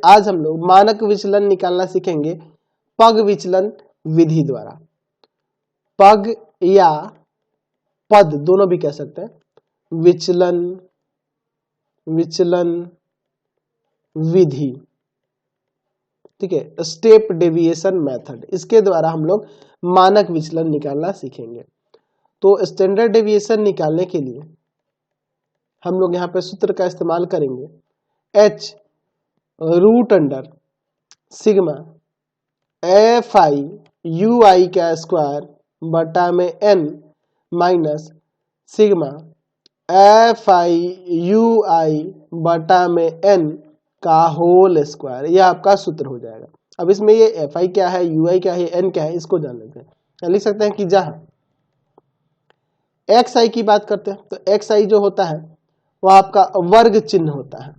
आज हम लोग मानक विचलन निकालना सीखेंगे पग विचलन विधि द्वारा। पग या पद दोनों भी कह सकते हैं, विचलन विधि, ठीक है, स्टेप डेविएशन मेथड, इसके द्वारा हम लोग मानक विचलन निकालना सीखेंगे। तो स्टैंडर्ड डेविएशन निकालने के लिए हम लोग यहाँ पे सूत्र का इस्तेमाल करेंगे, h root under sigma F I U I का स्क्वायर बटा में n minus sigma F I U I बटा में n का होल स्क्वायर, यह आपका सूत्र हो जाएगा। अब इसमें ये एफ आई क्या है, यू आई क्या है, एन क्या है, इसको जान लेते हैं। लिख सकते हैं कि जहां एक्स आई की बात करते हैं तो एक्स आई जो होता है वह आपका वर्ग चिन्ह होता है,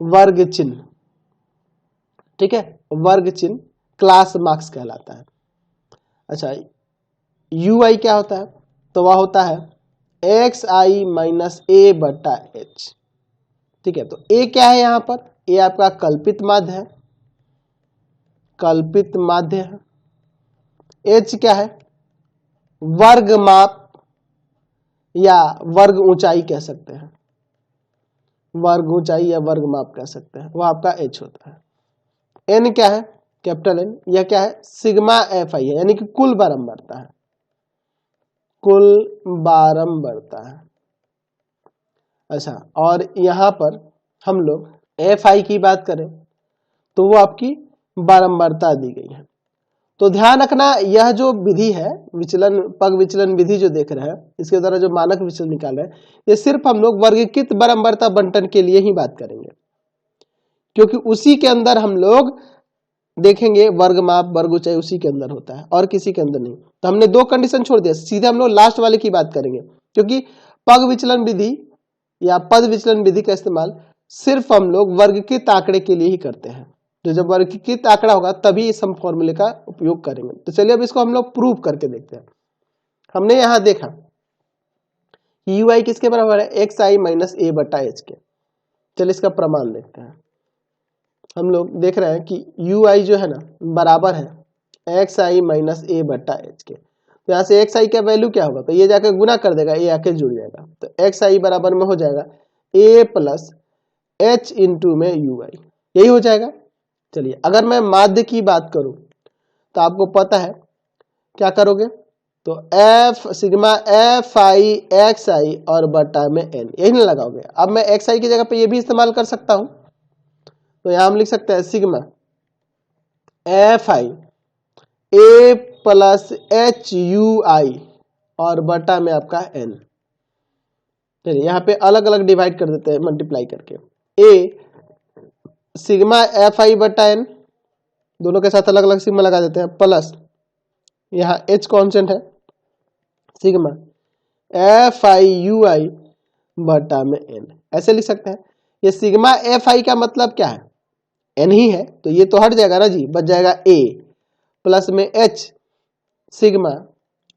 वर्ग चिन्ह, ठीक है, वर्ग चिन्ह क्लास मार्क्स कहलाता है। अच्छा, यू आई क्या होता है, तो वह होता है एक्स आई माइनस ए बटा एच, ठीक है। तो ए क्या है यहाँ पर, ए आपका कल्पित माध्य है, कल्पित माध्य है। एच क्या है, वर्ग माप या वर्ग ऊंचाई कह सकते हैं, वर्ग ऊंचाई या वर्ग माप कह सकते हैं, वो आपका एच होता है। एन क्या है, कैपिटल एन, यह क्या है, सिग्मा एफ आई है, यानी कि कुल बारंबारता है, कुल बारंबारता है। अच्छा, और यहां पर हम लोग एफ आई की बात करें तो वो आपकी बारंबारता दी गई है। तो ध्यान रखना, यह जो विधि है विचलन पग विचलन विधि जो देख रहे हैं, इसके द्वारा जो मानक विचलन निकाल रहे हैं, ये सिर्फ हम लोग वर्गीकृत बारंबारता बंटन के लिए ही बात करेंगे, क्योंकि उसी के अंदर हम लोग देखेंगे वर्ग माप वर्ग ऊंचाई उसी के अंदर होता है और किसी के अंदर नहीं। तो हमने दो कंडीशन छोड़ दिया, सीधे हम लोग लास्ट वाले की बात करेंगे, क्योंकि पग विचलन विधि या पद विचलन विधि का इस्तेमाल सिर्फ हम लोग वर्गीकृत आंकड़े के लिए ही करते हैं। तो जब वर्गीकृत आंकड़ा होगा तभी इस हम फॉर्मूले का उपयोग करेंगे। तो चलिए अब इसको हम लोग प्रूव करके देखते हैं। हमने यहां देखा यू आई किसके बराबर है, एक्स आई माइनस ए बटा एच के। चलिए इसका प्रमाण देखते हैं। हम लोग देख रहे हैं कि यू आई जो है ना बराबर है एक्स आई माइनस ए बटा एच के। तो यहाँ से एक्स आई का वैल्यू क्या होगा, तो ये जाकर गुना कर देगा, ये आके जुड़ जाएगा, तो एक्स आई बराबर में हो जाएगा ए प्लस एच इंटू में यू आई, यही हो जाएगा। चलिए अगर मैं माध्य की बात करूं तो आपको पता है क्या करोगे, तो F sigma F I X I और बटा में एन, यही ना लगाओगे। अब मैं एक्स आई की जगह पे ये भी इस्तेमाल कर सकता हूं, तो यहां हम लिख सकते हैं sigma F I A plus H U I और बटा में आपका एन। चलिए यहाँ पे अलग अलग डिवाइड कर देते हैं मल्टीप्लाई करके, ए सिग्मा एफ आई बटा एन, दोनों के साथ अलग अलग सिग्मा लगा देते हैं, प्लस यहाँ एच कॉन्स्टेंट है, sigma F I U I बटा में एन, ऐसे लिख सकते हैं। ये सिग्मा एफ आई का मतलब क्या है, एन ही है, तो ये तो हट जाएगा ना जी, बच जाएगा ए प्लस में H sigma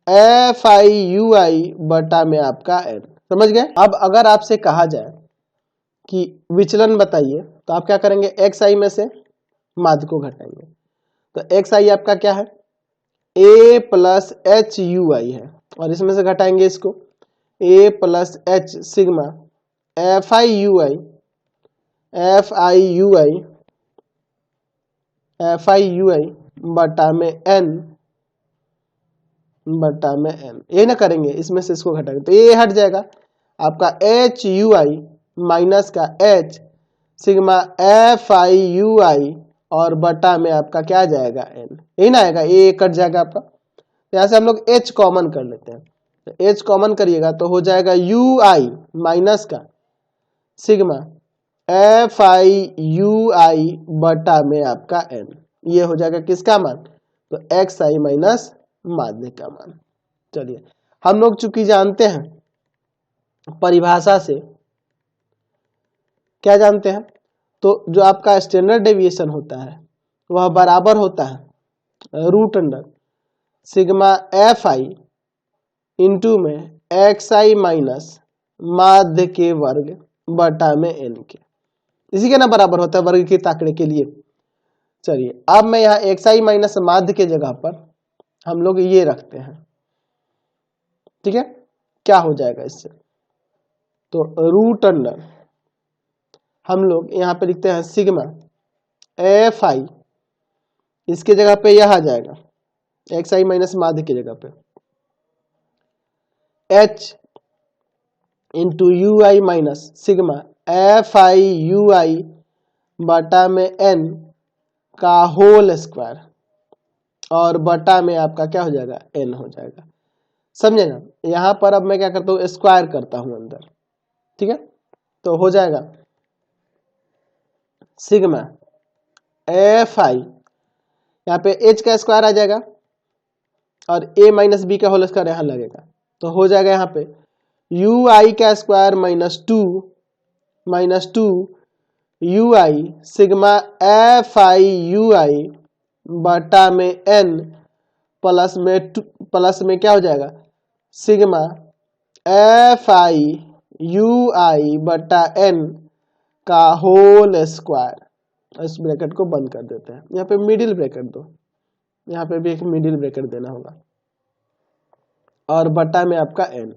F I U I बटा में आपका एन, समझ गए। अब अगर आपसे कहा जाए कि विचलन बताइए तो आप क्या करेंगे, एक्स आई में से माध्य को घटाएंगे, तो एक्स आई आपका क्या है, A plus H U I है, और इसमें से घटाएंगे इसको, A plus H sigma F I U I F I U I F I U I बटा में एन बटा में एन, ये ना करेंगे, इसमें से इसको घटाएंगे तो ये हट जाएगा, आपका एच यू आई माइनस का H sigma F I U I और बटा में आपका क्या आ जाएगा एन, यही ना आएगा, ये कट जाएगा आपका। तो यहाँ से हम लोग एच कॉमन कर लेते हैं, तो एच कॉमन करिएगा तो हो जाएगा यू आई माइनस का sigma F I U I बटा में आपका एन, ये हो जाएगा किसका मान, तो एक्स आई माइनस माध्य का मान। चलिए हम लोग चूंकि जानते हैं परिभाषा से, क्या जानते हैं, तो जो आपका स्टैंडर्ड डेविएशन होता है वह बराबर होता है root under sigma F I into में एक्स आई माइनस माध्य के वर्ग बटा में एन के। इसी के ना बराबर होता है वर्गीकृत आंकड़े के लिए। चलिए अब मैं यहाँ xi माइनस माध्य के जगह पर हम लोग ये रखते हैं, ठीक है। क्या हो जाएगा इससे, तो रूट अंडर हम लोग यहाँ पे लिखते हैं सिग्मा fi, इसके जगह पे यह आ जाएगा xi माइनस माध्य की जगह पे h into you I minus sigma fi ui बटा में n का होल स्क्वायर और बटा में आपका क्या हो जाएगा n हो जाएगा, समझे ना। यहां पर अब मैं क्या करता हूं, स्क्वायर करता हूं अंदर, ठीक है। तो हो जाएगा सिग्मा fi, यहाँ पे h का स्क्वायर आ जाएगा और a माइनस बी का होल स्क्वायर यहाँ लगेगा, तो हो जाएगा यहाँ पे यू आई का square minus two U I sigma fi U I बटा में n प्लस में क्या हो जाएगा सिग्मा fi यू आई बटा n का होल स्क्वायर। इस ब्रैकेट को बंद कर देते हैं, यहाँ पे मिडिल ब्रैकेट दो, यहाँ पे भी एक मिडिल ब्रैकेट देना होगा और बटा में आपका n,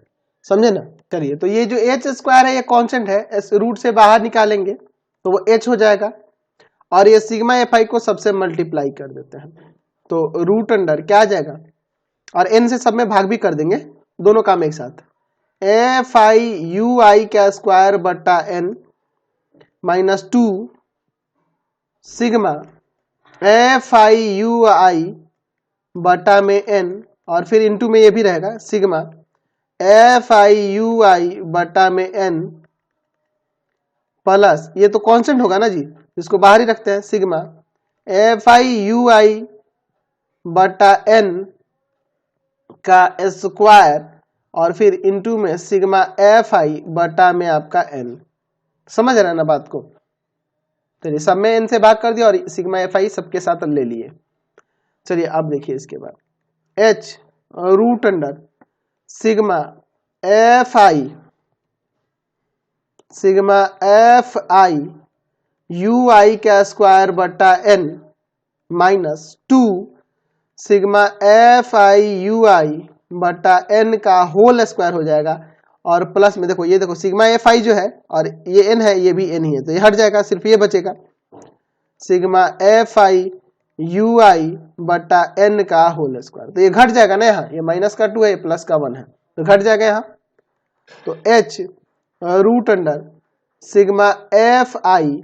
समझे ना। करिए, तो ये जो h स्क्वायर है ये कांस्टेंट है, इस रूट से बाहर निकालेंगे तो वो h हो जाएगा और ये सिग्मा fi को सबसे मल्टीप्लाई कर देते हैं, तो रूट अंडर क्या आ जाएगा और n से सब में भाग भी कर देंगे, दोनों काम एक साथ, fi यू आई का स्क्वायर बटा n minus two sigma fi U I बटा में n और फिर इंटू में ये भी रहेगा सिग्मा fi यू आई बटा में n प्लस ये तो कांस्टेंट होगा ना जी, इसको बाहर ही रखते हैं, सिग्मा fi यू आई बटा n का स्क्वायर और फिर इंटू में सिग्मा fi बटा में आपका n, समझ रहे हैं ना बात को। चलिए सब में n से भाग कर दिया और सिग्मा fi सबके साथ ले लिए। चलिए अब देखिए इसके बाद h root under sigma fi U I का स्क्वायर बटा n minus two sigma fi U I बटा n का होल स्क्वायर हो जाएगा और प्लस में देखो, ये देखो सिग्मा fi जो है और ये n है, ये भी n ही है, तो ये हट जाएगा, सिर्फ ये बचेगा सिग्मा fi यू आई बटा n का होल स्क्वायर, तो ये घट जाएगा ना, यहाँ ये माइनस का 2 है, ये प्लस का 1 है, तो घट जाएगा यहाँ। तो h root under sigma fi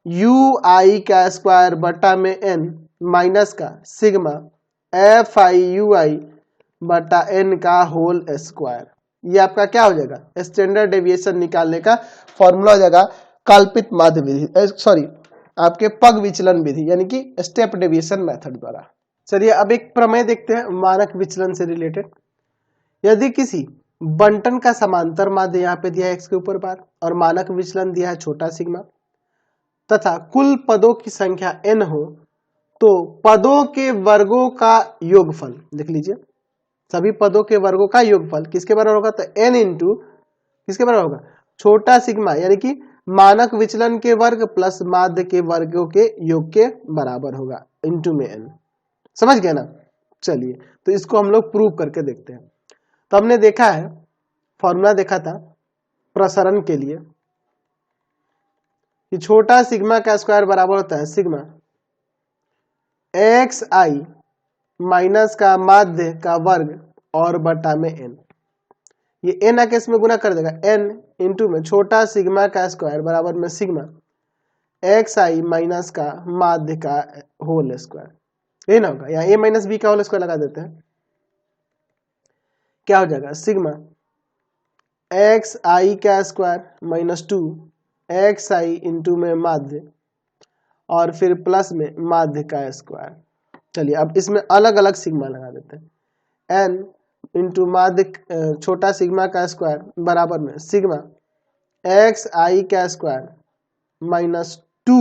U I का स्क्वायर बटा में n माइनस का सिग्मा fi यू आई बटा n का होल स्क्वायर, ये आपका क्या हो जाएगा, स्टैंडर्ड डेविएशन निकालने का फॉर्मूला हो जाएगा कल्पित माध्य विधि, सॉरी आपके पग विचलन विधि यानी कि स्टेप डेविएशन मेथड द्वारा। चलिए अब एक प्रमेय देखते हैं मानक विचलन से रिलेटेड। यदि किसी बंटन का समांतर माध्य यहाँ पे दिया है x के ऊपर बार और मानक विचलन दिया है छोटा सिग्मा तथा कुल पदों की संख्या n हो, तो पदों के वर्गों का योगफल लिख लीजिए, सभी पदों के वर्गों का योगफल किसके बराबर होगा, तो n इंटू किसके बराबर होगा, छोटा सिग्मा यानी कि मानक विचलन के वर्ग प्लस माध्य के वर्गों के योग के बराबर होगा इंटू में n, समझ गए ना। चलिए तो इसको हम लोग प्रूव करके देखते हैं। तो हमने देखा है, फॉर्मूला देखा था प्रसरण के लिए कि छोटा सिग्मा का स्क्वायर बराबर होता है सिग्मा xi माइनस का माध्य का वर्ग और बटा में n, ये n आके इसमें गुना कर देगा n इंटू में छोटा सिग्मा का स्क्वायर बराबर में सिग्मा xi माइनस का माध्य का होल स्क्वायर, ये ना होगा, यहाँ a माइनस बी का होल स्क्वायर लगा देते हैं, क्या हो जाएगा सिग्मा xi का square minus to xi into में माध्य और फिर प्लस में माध्य का स्क्वायर। चलिए अब इसमें अलग अलग सिग्मा लगा देते हैं, n इंटू माध्य छोटा सिग्मा का स्क्वायर बराबर में सिग्मा xi का स्क्वायर माइनस टू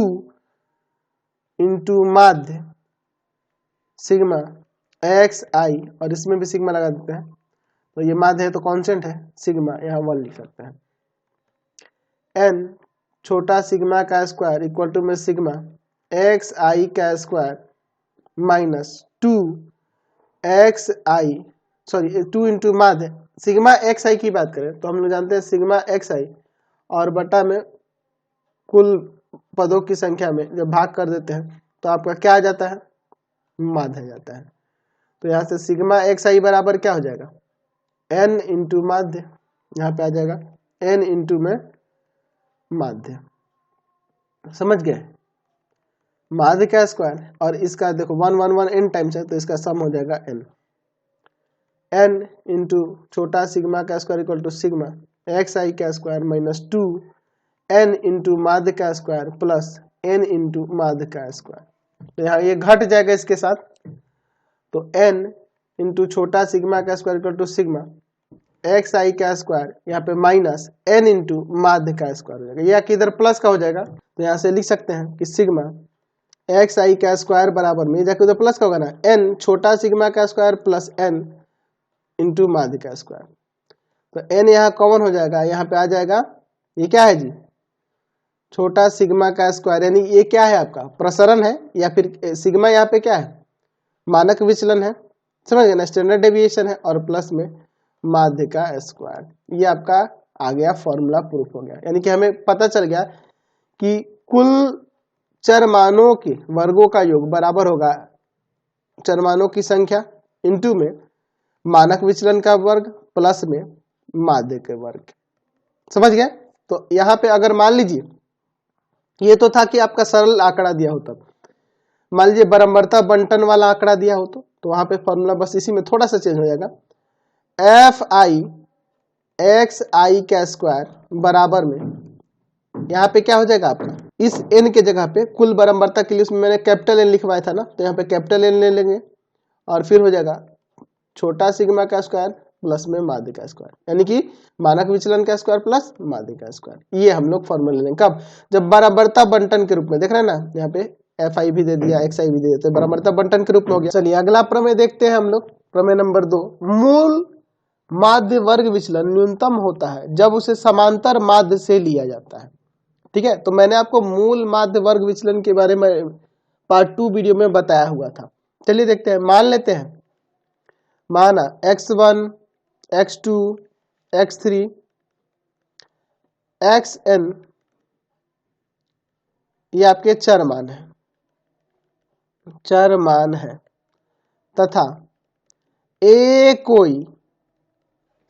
इंटू माध्य सिग्मा xi और इसमें भी सिग्मा लगा देते हैं, तो ये माध्य है तो कांस्टेंट है सिग्मा, यहाँ 1 लिख सकते हैं, n छोटा सिग्मा का स्क्वायर इक्वल टू में सिग्मा एक्स आई का स्क्वायर माइनस 2 इंटू माध्य सिग्मा एक्स आई की बात करें तो हम लोग जानते हैं सिग्मा एक्स आई और बटा में कुल पदों की संख्या में जब भाग कर देते हैं तो आपका क्या आ जाता है, माध्य आ जाता है। तो यहाँ से सिग्मा एक्स आई बराबर क्या हो जाएगा, n इंटू माध्य, यहाँ पे आ जाएगा n इंटू में माध्य। समझ गए, माध्य का स्क्वायर और इसका देखो 1 1 1 n टाइम्स है तो इसका सम हो जाएगा n इंटू छोटा सिग्मा का square equal to sigma X I का स्क्वायर माइनस 2 n इंटू माध्य का स्क्वायर प्लस n इंटू माध्य का स्क्वायर। तो यहाँ ये घट जाएगा इसके साथ, तो n इंटू छोटा सिग्मा का square equal to sigma X I का स्क्वायर यहाँ पे माइनस n इंटू माध्य का स्क्वायर हो जाएगा। यह किधर प्लस का हो जाएगा तो यहाँ से लिख सकते हैं कि सिग्मा एक्स आई का स्क्वायर बराबर में जाके उधर प्लस का होगा ना, n छोटा सिग्मा का स्क्वायर प्लस n इंटू माध्य का स्क्वायर। तो n यहाँ कॉमन हो जाएगा, यहाँ पे आ जाएगा ये क्या है जी, छोटा सिग्मा का स्क्वायर, यानी ये क्या है आपका प्रसरण है या फिर सिग्मा यहाँ पे क्या है, मानक विचलन है, समझ गए ना, स्टैंडर्ड डेविएशन है, और प्लस में माध्य का स्क्वायर। ये आपका आ गया फॉर्मूला प्रूफ हो गया, यानी कि हमें पता चल गया कि कुल चर मानों के वर्गों का योग बराबर होगा चर मानों की संख्या इंटू में मानक विचलन का वर्ग प्लस में माध्य के वर्ग। समझ गए। तो यहाँ पे अगर मान लीजिए ये तो था कि आपका सरल आंकड़ा दिया होता, मान लीजिए बराबरता बंटन वाला आंकड़ा दिया हो तो वहां पे फॉर्मूला बस इसी में थोड़ा सा चेंज हो जाएगा, एफ आई एक्स आई का स्क्वायर बराबर में यहाँ पे क्या हो जाएगा आपका, इस n के जगह पे कुल बराबरता के लिए उसमें मैंने कैपिटल N लिखवाया था ना, तो यहाँ पे कैपिटल N ले लेंगे और फिर हो जाएगा छोटा सिग्मा का स्क्वायर प्लस में माध्य का स्क्वायर, यानी कि मानक विचलन का स्क्वायर प्लस माध्य का स्क्वायर। ये हम लोग फॉर्मूला ले लेंगे कब, जब बराबरता बंटन के रूप में, देख रहे हैं ना यहाँ पे एफ आई भी दे दिया एक्स आई भी दे देते, बराबरता बंटन के रूप में हो गया। चलिए अगला प्रमेय देखते हैं हम लोग, प्रमेय नंबर 2, मूल माध्य वर्ग विचलन न्यूनतम होता है जब उसे समांतर माध्य से लिया जाता है। ठीक है, तो मैंने आपको मूल माध्य वर्ग विचलन के बारे में पार्ट 2 वीडियो में बताया हुआ था। चलिए देखते हैं, मान लेते हैं, माना x1 x2 x3 xn ये आपके चर मान है, चर मान है, तथा a कोई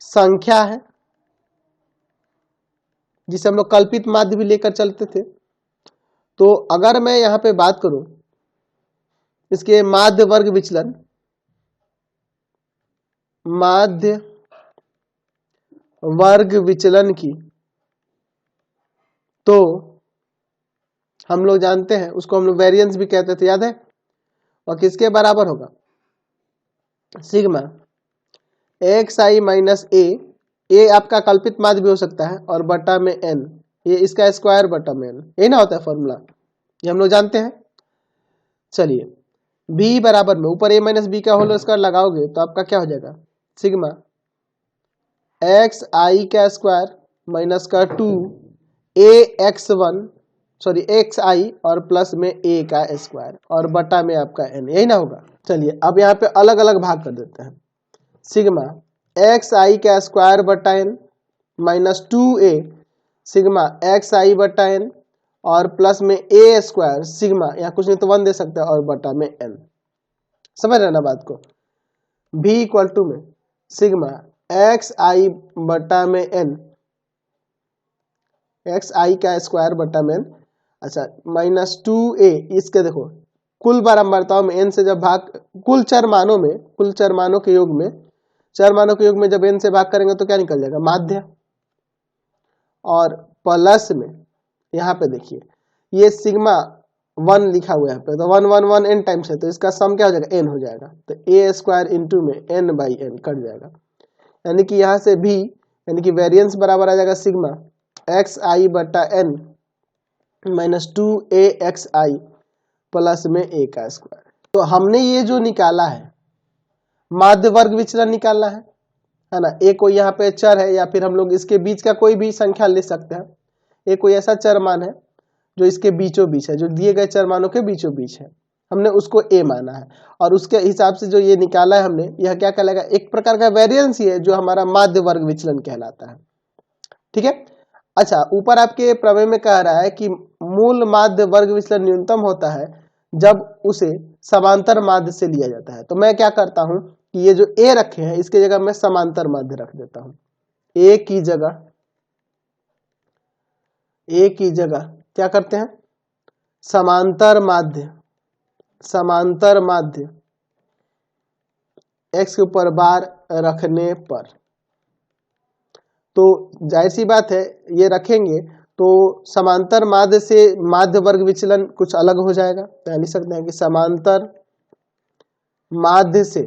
संख्या है जिसे हम लोग कल्पित माध्य भी लेकर चलते थे। तो अगर मैं यहां पे बात करूं इसके माध्य वर्ग विचलन, माध्य वर्ग विचलन की, तो हम लोग जानते हैं उसको हम लोग वेरिएंस भी कहते थे, याद है, और किसके बराबर होगा, सिग्मा एक्स आई माइनस ए आपका कल्पित माध्य भी हो सकता है और बटा में n, ये इसका स्क्वायर बटा में n, ये ना होता है फॉर्मूला, ये हम लोग जानते हैं। चलिए b बराबर में ऊपर a माइनस बी का होल स्क्वायर लगाओगे तो आपका क्या हो जाएगा, सिग्मा एक्स आई का स्क्वायर माइनस का 2 a x1 sorry x I और प्लस में a का स्क्वायर और बटा में आपका n, यही ना होगा। चलिए अब यहाँ पे अलग अलग भाग कर देते हैं, सिग्मा एक्स आई का स्क्वायर बटा n minus 2a sigma X I बटा n और प्लस में a स्क्वायर सिग्मा, यहाँ कुछ नहीं तो 1 दे सकते हैं, और बटा में n। समझ रहे ना बात को, v इक्वल टू में सिग्मा एक्स आई बटा में n, एक्स आई का स्क्वायर बटा में n, अच्छा माइनस 2a, इसके देखो कुल बारंबारताओं में n से जब भाग, कुल चर मानों में, कुल चर मानों के योग में, चर मानों के योग में जब n से भाग करेंगे तो क्या निकल जाएगा, माध्य, और प्लस में यहाँ पे देखिए ये सिग्मा 1 लिखा हुआ है यहाँ पे, तो 1 1 1 n टाइम्स है तो इसका सम क्या हो जाएगा, n हो जाएगा, तो a स्क्वायर इंटू में n बाई n कट जाएगा, यानी कि यहाँ से भी यानी कि वेरिएंस बराबर आ जाएगा सिग्मा एक्स आई बटा n माइनस 2a एक्स आई प्लस में a का स्क्वायर। तो हमने ये जो निकाला है माध्य वर्ग विचलन निकालना है ना, a को यहाँ पे चर है या फिर हम लोग इसके बीच का कोई भी संख्या ले सकते हैं, ये कोई ऐसा चर मान है जो इसके बीचों बीच है, जो दिए गए चर मानों के बीचों बीच है, हमने उसको a माना है और उसके हिसाब से जो ये निकाला है हमने, यह क्या कहलाएगा, एक प्रकार का वेरिएंस ही है जो हमारा माध्य वर्ग विचलन कहलाता है। ठीक है। अच्छा, ऊपर आपके प्रमेय में कह रहा है कि मूल माध्य वर्ग विचलन न्यूनतम होता है जब उसे समांतर माध्य से लिया जाता है। तो मैं क्या करता हूं कि ये जो a रखे हैं इसके जगह मैं समांतर माध्य रख देता हूं। a की जगह क्या करते हैं, समांतर माध्य x के ऊपर बार रखने पर, तो जाहिर सी बात है ये रखेंगे तो समांतर माध्य से माध्य वर्ग विचलन कुछ अलग हो जाएगा। तो लिख सकते हैं कि समांतर माध्य से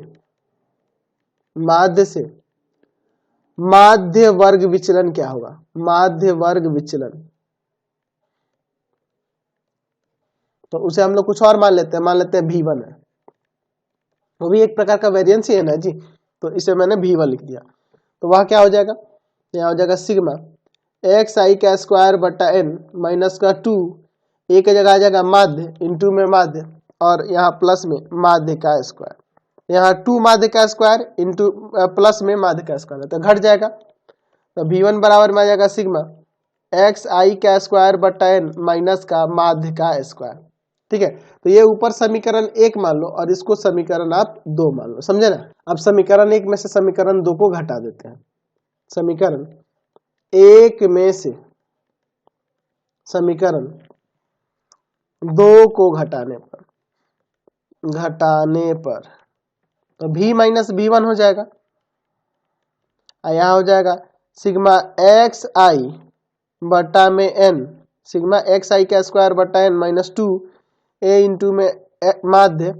माध्य वर्ग विचलन क्या होगा, माध्य वर्ग विचलन, तो उसे हम लोग कुछ और मान लेते हैं V1 है, वो भी एक प्रकार का वेरिएंस ही है ना जी, तो इसे मैंने V1 लिख दिया। तो वह क्या हो जाएगा, यहाँ हो जाएगा सिग्मा xi का स्क्वायर बटा n माइनस का 2, a की जगह आ जाएगा माध्य इंटू में माध्य और यहाँ प्लस में माध्य का स्क्वायर, यहाँ 2 माध्य का स्क्वायर इंटू प्लस में माध्य का स्क्वायर, तो घट जाएगा। तो V1 बराबर में आ जाएगा सिग्मा xi का स्क्वायर बटा n माइनस का माध्य का स्क्वायर। ठीक है, तो ये ऊपर समीकरण 1 मान लो और इसको समीकरण आप 2 मान लो, समझे ना। अब समीकरण 1 में से समीकरण 2 को घटा देते हैं, समीकरण 1 में से समीकरण 2 को घटाने पर तो V माइनस V1 हो जाएगा, यहाँ हो जाएगा सिग्मा xi बटा में n, सिग्मा xi का स्क्वायर बटा n माइनस 2 a इंटू में माध्य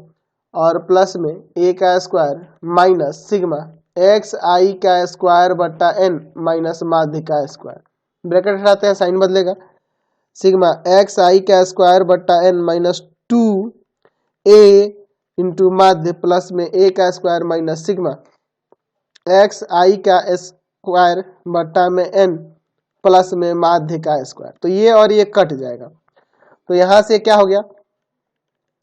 और प्लस में a का स्क्वायर माइनस सिग्मा xi का स्क्वायर बटा n माइनस माध्य का स्क्वायर, ब्रैकेट हटाते हैं साइन बदलेगा, सिग्मा xi का स्क्वायर बटा n माइनस 2 a इंटू माध्य प्लस में a का स्क्वायर माइनस सिग्मा xi का स्क्वायर बटा में n प्लस में माध्य का स्क्वायर। तो ये और ये कट जाएगा, तो यहां से क्या हो गया,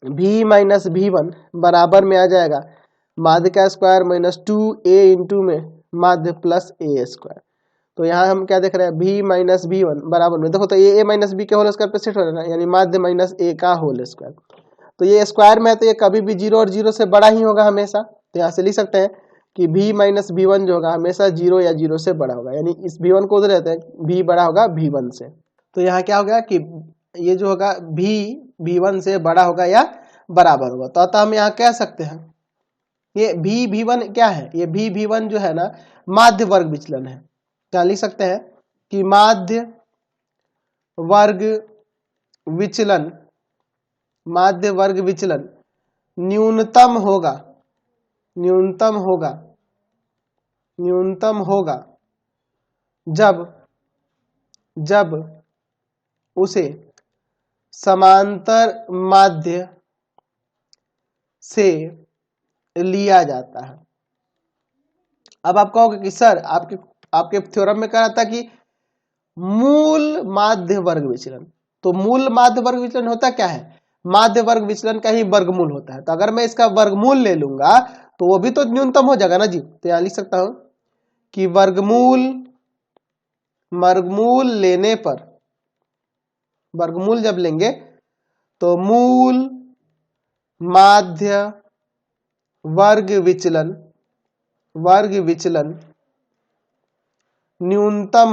V माइनस V1 बराबर में आ जाएगा माध्य का स्क्वायर माइनस 2a इंटू में माध्य प्लस a स्क्वायर। तो यहाँ हम क्या देख रहे हैं, V माइनस V1 बराबर में, देखो तो ये a माइनस b के होल स्क्वायर पे सेट हो रहा है, यानी माध्य माइनस a का होल स्क्वायर। तो ये स्क्वायर में है तो ये कभी भी 0 और 0 से बड़ा ही होगा हमेशा, तो यहाँ से लिख सकते हैं कि V माइनस V1 जो होगा हमेशा 0 या 0 से बड़ा होगा, यानी इस V1 को उधर रहते हैं V बड़ा होगा V1 से। तो यहाँ क्या होगा कि ये जो होगा V V1 से बड़ा होगा या बराबर होगा, तो अतः हम यहाँ कह सकते हैं ये V1 क्या है, ये V1 जो है ना माध्य वर्ग विचलन है। क्या लिख सकते हैं कि माध्य वर्ग विचलन न्यूनतम होगा जब उसे समांतर माध्य से लिया जाता है। अब आप कहोगे कि सर आपके थ्योरम में कह रहा था कि मूल माध्य वर्ग विचलन, तो मूल माध्य वर्ग विचलन होता क्या है, माध्य वर्ग विचलन का ही वर्गमूल होता है। तो अगर मैं इसका वर्गमूल ले लूंगा तो वो भी तो न्यूनतम हो जाएगा ना जी। तो यहां लिख सकता हूं कि वर्गमूल जब लेंगे तो मूल माध्य वर्ग विचलन न्यूनतम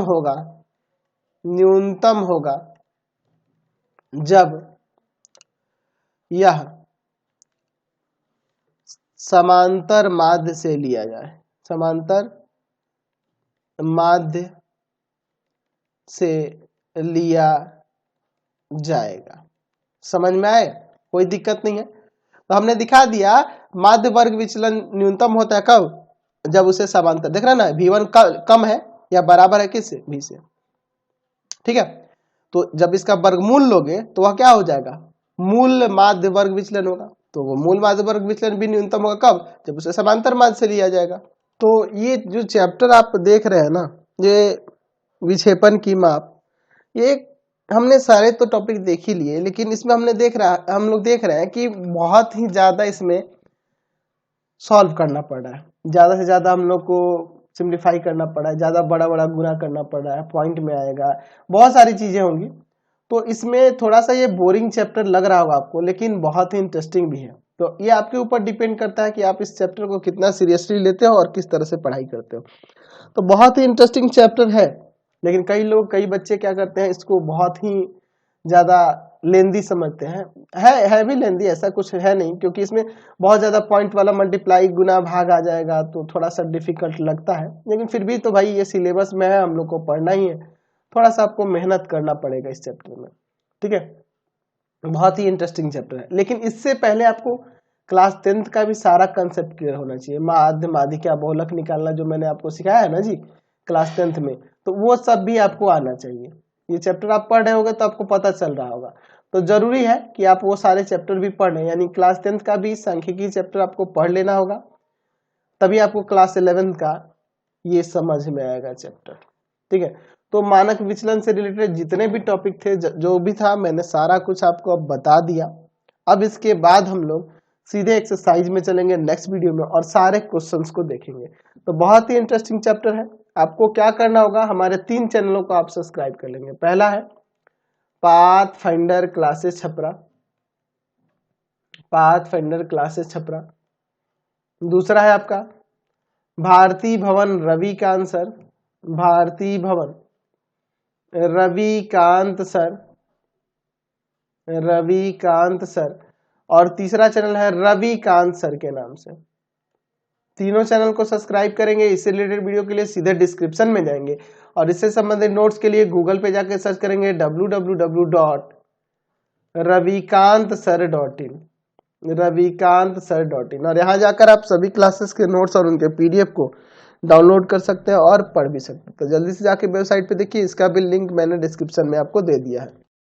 होगा जब यह समांतर माध्य से लिया जाए, समांतर माध्य से लिया जाएगा। समझ में आए, कोई दिक्कत नहीं है। तो हमने दिखा दिया माध्य वर्ग विचलन न्यूनतम होता है कब, जब उसे समांतर, देख रहे ना V1 कम है या बराबर है किससे, V से। ठीक है, तो जब इसका वर्गमूल लोगे तो वह क्या हो जाएगा, मूल माध्य वर्ग विचलन होगा। तो वो मूल माध्य वर्ग विचलन भी न्यूनतम होगा कब, जब उसे समांतर माध्य से लिया जाएगा। तो ये जो चैप्टर आप देख रहे हैं ना, ये विक्षेपण की माप, ये एक हमने सारे तो टॉपिक देख ही लिए, लेकिन इसमें हम लोग देख रहे हैं कि बहुत ही ज्यादा इसमें सॉल्व करना पड़ रहा है, ज्यादा से ज्यादा हम लोग को सिंप्लीफाई करना पड़ा है, ज्यादा बड़ा बड़ा गुना करना पड़ रहा है, पॉइंट में आएगा, बहुत सारी चीजें होंगी। तो इसमें थोड़ा सा ये बोरिंग चैप्टर लग रहा होगा आपको, लेकिन बहुत ही इंटरेस्टिंग भी है। तो ये आपके ऊपर डिपेंड करता है कि आप इस चैप्टर को कितना सीरियसली लेते हो और किस तरह से पढ़ाई करते हो। तो बहुत ही इंटरेस्टिंग चैप्टर है, लेकिन कई बच्चे क्या करते हैं, इसको बहुत ही ज्यादा लेंदी समझते हैं। है भी लेंदी, ऐसा कुछ है नहीं, क्योंकि इसमें बहुत ज्यादा पॉइंट वाला मल्टीप्लाई गुना भाग आ जाएगा, तो थोड़ा सा डिफिकल्ट लगता है। लेकिन फिर भी तो भाई ये सिलेबस में है, हम लोग को पढ़ना ही है, थोड़ा सा आपको मेहनत करना पड़ेगा इस चैप्टर में, ठीक है। बहुत ही इंटरेस्टिंग चैप्टर है, लेकिन इससे पहले आपको क्लास 10th का भी सारा कंसेप्ट क्लियर होना चाहिए। माध्य, माध्यिका, बहुलक निकालना जो मैंने आपको सिखाया है ना जी क्लास 10th में, तो वो सब भी आपको आना चाहिए। ये चैप्टर आप पढ़ रहे होगे तो आपको पता चल रहा होगा, तो जरूरी है कि आप वो सारे चैप्टर भी पढ़ लें, यानी क्लास 10th का भी सांख्यिकी चैप्टर आपको पढ़ लेना होगा, तभी आपको क्लास 11th का ये समझ में आएगा चैप्टर, ठीक है। तो मानक विचलन से रिलेटेड जितने भी टॉपिक थे, जो भी था, मैंने सारा कुछ आपको अब बता दिया। अब इसके बाद हम लोग सीधे एक्सरसाइज में चलेंगे नेक्स्ट वीडियो में और सारे क्वेश्चंस को देखेंगे। तो बहुत ही इंटरेस्टिंग चैप्टर है। आपको क्या करना होगा, हमारे 3 चैनलों को आप सब्सक्राइब कर लेंगे। पहला है pathfinder classes Chhapra, pathfinder classes Chhapra. दूसरा है आपका भारती भवन रविकांत सर, भारती भवन रविकांत सर, रविकांत सर। और तीसरा चैनल है रविकांत सर के नाम से। तीनों चैनल को सब्सक्राइब करेंगे। इससे रिलेटेड वीडियो के लिए सीधे डिस्क्रिप्शन में जाएंगे और इससे संबंधित नोट्स के लिए गूगल पे जाके सर्च करेंगे www.ravikantsir.in, ravikantsir.in, और यहाँ जाकर आप सभी क्लासेस के नोट्स और उनके PDF को डाउनलोड कर सकते हैं और पढ़ भी सकते हैं। तो जल्दी से जाके वेबसाइट पे देखिए, इसका भी लिंक मैंने डिस्क्रिप्शन में आपको दे दिया है।